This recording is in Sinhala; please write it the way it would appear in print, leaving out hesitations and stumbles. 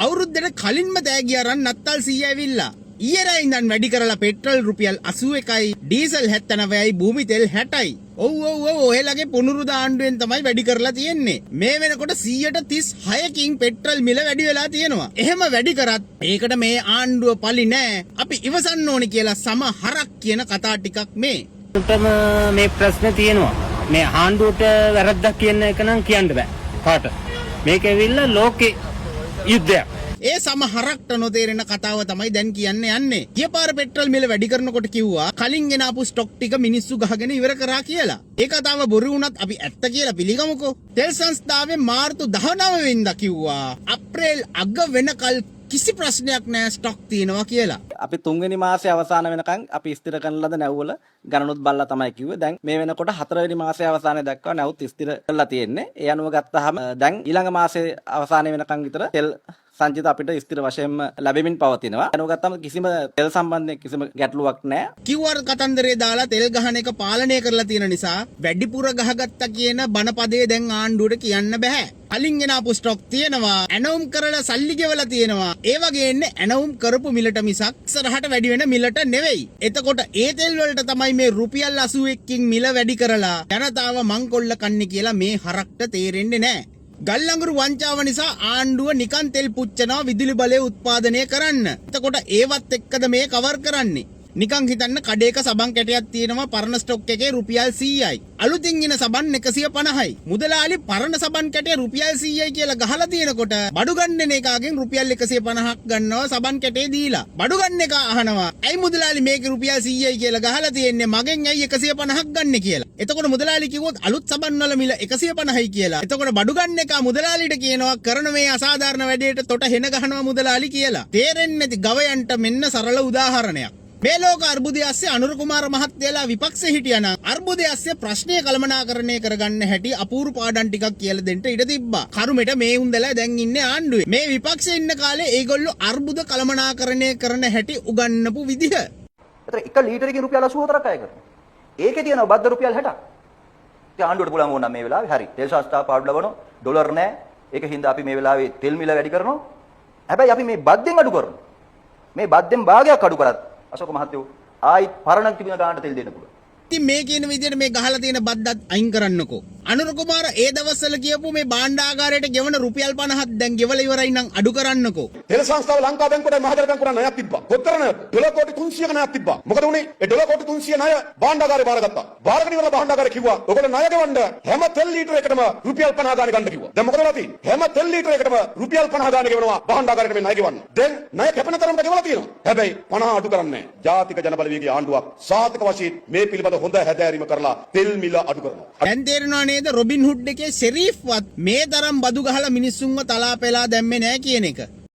අවුරුද්දට කලින්ම තෑගි අරන් නත්තල් 100 ඇවිල්ලා. ඊයරයි ඉඳන් වැඩි කරලා පෙට්‍රල් රුපියල් 81යි, ඩීසල් 79යි, භූමි තෙල් 60යි. ඔව් ඔයලගේ පුනුරුද ආණ්ඩුවෙන් තමයි වැඩි කරලා තියෙන්නේ. මේ වෙනකොට 136කින් පෙට්‍රල් මිල වැඩි වෙලා තියෙනවා. එහෙම වැඩි කරත් ඒකට මේ ආණ්ඩුව පලි නෑ. අපි ඉවසන්න ඕනි කියලා සම හරක් කියන කතා ටිකක් මේ. මේ ප්‍රශ්නේ තියෙනවා. මේ ආණ්ඩුවට වැරද්දක් කියන එක නම් කියන්න බෑ. කාට? මේක ඇවිල්ලා ලෝකේ යුද්ධයක්. ඒ සම හරක්ට නොතේරෙන කතාව තමයි දැන් කියන්න යන්නේ. ගියපාර පෙට්‍රල් මිල වැඩි කරනකොට කිව්වා කලින් ගෙන ආපු ස්ටොක් ටික මිනිස්සු ගහගෙන ඉවර කරා කියලා. ඒ කතාව බොරු වුණත් අපි ඇත්ත කියලා පිළිගමුකෝ. තෙල් සංස්ථාවේ මාර්තු 19 වෙනිදා කිව්වා අප්‍රේල් අග වෙනකල් කිසි ප්‍රශ්නයක් නැහැ ස්ටොක් තියෙනවා කියලා. අපි 3 වෙනි මාසයේ අවසාන වෙනකන් අපි ස්ථිර කරන ලද නැව්වල ගණනුත් බලලා තමයි කිව්වේ. දැන් මේ වෙනකොට 4 වෙනි මාසයේ අවසානයේ දක්වා නැවුත් ස්ථිර කරලා තියෙන්නේ. ඒ අනුව ගත්තාම දැන් ඊළඟ මාසයේ අවසානයේ වෙනකන් විතර තෙල් සංචිත අපිට ස්ථිර වශයෙන්ම ලැබෙමින් පවතිනවා. අනුව ගත්තාම කිසිම තෙල් සම්බන්ධයෙන් කිසිම ගැටලුවක් නැහැ. කිව්වර කතන්දරේ දාලා තෙල් ගහන එක පාලනය කරලා තියෙන නිසා වැඩිපුර ගහගත්තා කියන බණපදේ දැන් ආණ්ඩුවට කියන්න බෑ. කලින් ගෙන ආපු ස්ටොක් තියෙනවා, ඇනවුම් කරලා සල්ලි ගෙවලා තියෙනවා. ඒ වගේ එන්නේ ඇනවුම් කරපු මිලට මිසක් ඉස්සරහට වැඩි වෙන මිලට නෙවෙයි. එතකොට ඒ තෙල් වලට තමයි මේ රුපියල් 81කින් මිල වැඩි කරලා ජනතාව මංකොල්ල කන්නේ කියලා මේ හරක්ට තේරෙන්නේ නැහැ. ගල්ලඟුරු වංචාව නිසා ආණ්ඩුව නිකන් තෙල් පුච්චනවා විදුලි බලය උත්පාදනය කරන්න. එතකොට ඒවත් එක්කද මේ කවර් කරන්නේ? නිකන් හිතන්න කඩේක සබන් කැටයක් තියෙනවා පරණ ස්ටොක් එකේ රුපියල් 100යි. අලුතින් එන සබන් 150යි. මුදලාලි පරණ සබන් කැටේ රුපියල් 100යි කියලා ගහලා තියෙනකොට බඩු ගන්න එකාගෙන් රුපියල් 150ක් ගන්නවා සබන් කැටේ දීලා. බඩු ගන්න එක අහනවා ඇයි මුදලාලි මේකේ රුපියල් 100යි කියලා ගහලා තියෙන්නේ මගෙන් ඇයි 150ක් ගන්න කියලා. එතකොට මුදලාලි කිව්වොත් අලුත් සබන් වල මිල 150යි කියලා. එතකොට බඩු ගන්න එක මුදලාලිට කියනවා කරන මේ අසාධාරණ වැඩේට තොට හෙන ගහනවා මුදලාලි කියලා. තේරෙන්නේ නැති ගවයන්ට මෙන්න සරල උදාහරණයක්. මේ ලෝක අර්බුදය ඇස්සේ අනුර කුමාර මහත්තයලා විපක්ෂේ හිටියානම් අර්බුදය ඇස්සේ ප්‍රශ්නය කළමනාකරණය කරගන්න හැටි අපූර්ව පාඩම් ටිකක් කියලා දෙන්න ඉඩ තිබ්බා. කරුමෙට මේ උන්දලා දැන් ඉන්නේ ආණ්ඩුවේ. මේ විපක්ෂේ ඉන්න කාලේ ඒගොල්ලෝ අර්බුද කළමනාකරණය කරන හැටි උගන්වපු විදිහ. ඒතර 1 ලීටරකින් රුපියල් 84ක් අය කරනවා. ඒකේ තියෙනවා බද්ද රුපියල් 60ක්. ඉතින් ආණ්ඩුවට පුළුවන් වුණා මේ වෙලාවේ හරි. තෙල් ශාස්ත්‍රා පාඩු ලබනවා. ඩොලර් නැහැ. ඒක හින්දා අපි මේ වෙලාවේ තෙල් මිල වැඩි කරනවා. හැබැයි අපි මේ බද්දෙන් අඩු කරනවා. මේ බද්දෙන් භාගයක් අඩු කරත් අශෝක මහත්තයෝ ආයි පරණ තිබුණ ගානට තෙල් දෙන්න පුළුවන්. ඉතින් මේ කියන විදිහට මේ ගහලා තියෙන බද්දත් අයින් කරන්නකෝ. අනුර කුමාර ඒ දවස්වල කියපු මේ භාණ්ඩාගාරයට ගෙවන රුපියල් 50ක් දැන් ගෙවලා ඉවරයි නම් අඩු කරන්නකෝ. තෙල් සංස්ථාව ලංකා බැංකුවට මහජන බැංකුවට ණයක් තිබ්බා. කොතර ණයද? ඩොලර් කෝටි 300ක ණයක් තිබ්බා. මොකද උනේ? ඒ ඩොලර් කෝටි 300 ණය භාණ්ඩාගාරේ බාරගත්තා. බාරගෙන ඉවරලා භාණ්ඩාගාරේ කිව්වා ඔයගොල්ලෝ ණය ගෙවන්න හැම තෙල් ලීටරයකටම රුපියල් 50 ගානේ ගන්න කිව්වා. දැන් මොකද වෙලා තියෙන්නේ? හැම තෙල් ලීටරයකටම රුපියල් 50 ගානේ ගෙවනවා භාණ්ඩාගාරයට මේ ණය ගෙවන්න. දැන් ණය කැපෙන තරමට ගෙවලා තියෙනවා. හැබැයි 50 අඩු කරන්නේ නැහැ. ජාතික ජනබලවේගයේ ආණ්ඩුවක් සාතික වශයෙන් මේ පිළිබඳ හොඳ හැදෑරීම කරලා තෙල් මිල අඩු කරනවා. දැන් තේරෙනව නේද රොබින් හුඩ් එකේ ෂෙරීෆ්වත් මේ තරම් බදු ගහලා මිනිස්සුන්ව තලා පෙලා දැම්මේ නැහැ කියන එක.